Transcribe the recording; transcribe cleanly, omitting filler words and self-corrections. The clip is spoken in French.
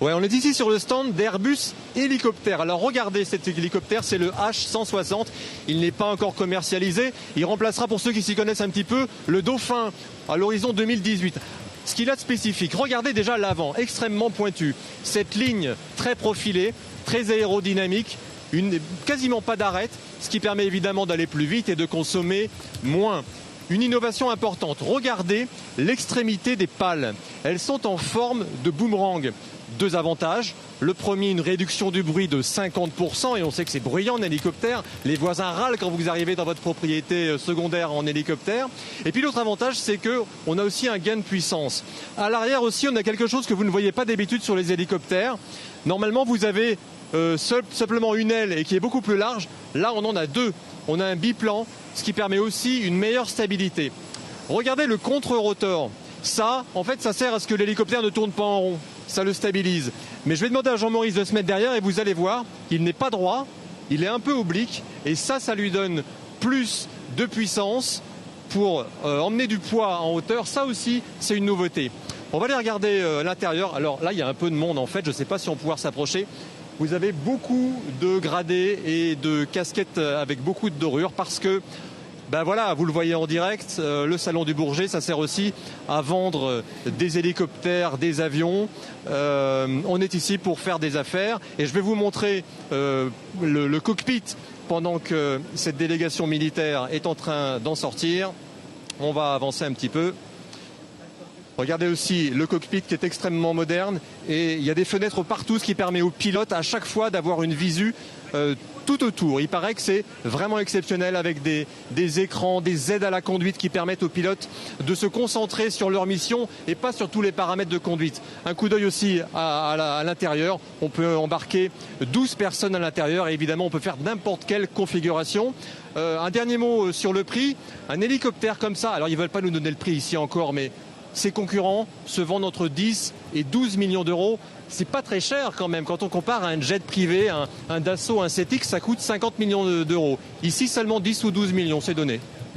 Ouais, on est ici sur le stand d'Airbus Hélicoptère. Alors regardez cet hélicoptère, c'est le H160. Il n'est pas encore commercialisé. Il remplacera, pour ceux qui s'y connaissent un petit peu, le Dauphin à l'horizon 2018. Ce qu'il a de spécifique, regardez déjà l'avant, extrêmement pointu. Cette ligne très profilée, très aérodynamique, quasiment pas d'arête, ce qui permet évidemment d'aller plus vite et de consommer moins. Une innovation importante, regardez l'extrémité des pales. Elles sont en forme de boomerang. Deux avantages. Le premier, une réduction du bruit de 50%, et on sait que c'est bruyant en hélicoptère. Les voisins râlent quand vous arrivez dans votre propriété secondaire en hélicoptère. Et puis l'autre avantage, c'est qu'on a aussi un gain de puissance. À l'arrière aussi, on a quelque chose que vous ne voyez pas d'habitude sur les hélicoptères. Normalement, vous avez simplement une aile et qui est beaucoup plus large. Là, on en a deux. On a un biplan, ce qui permet aussi une meilleure stabilité. Regardez le contre-rotor. Ça, en fait, ça sert à ce que l'hélicoptère ne tourne pas en rond. Ça le stabilise. Mais je vais demander à Jean-Maurice de se mettre derrière et vous allez voir, il n'est pas droit, il est un peu oblique. Et ça lui donne plus de puissance pour emmener du poids en hauteur. Ça aussi, c'est une nouveauté. On va aller regarder l'intérieur. Alors là, il y a un peu de monde en fait. Je ne sais pas si on va pouvoir s'approcher. Vous avez beaucoup de gradés et de casquettes avec beaucoup de dorures parce que, ben voilà, vous le voyez en direct, le Salon du Bourget, ça sert aussi à vendre des hélicoptères, des avions. On est ici pour faire des affaires et je vais vous montrer le cockpit pendant que cette délégation militaire est en train d'en sortir. On va avancer un petit peu. Regardez aussi le cockpit qui est extrêmement moderne et il y a des fenêtres partout, ce qui permet aux pilotes à chaque fois d'avoir une visu tout autour. Il paraît que c'est vraiment exceptionnel avec des écrans, des aides à la conduite qui permettent aux pilotes de se concentrer sur leur mission et pas sur tous les paramètres de conduite. Un coup d'œil aussi à l'intérieur. On peut embarquer 12 personnes à l'intérieur et évidemment on peut faire n'importe quelle configuration. Un dernier mot sur le prix. Un hélicoptère comme ça, alors ils ne veulent pas nous donner le prix ici encore, mais ses concurrents se vendent entre 10 et 12 millions d'euros. C'est pas très cher quand même. Quand on compare à un jet privé, un Dassault, un 7X, ça coûte 50 millions d'euros. Ici, seulement 10 ou 12 millions, c'est donné.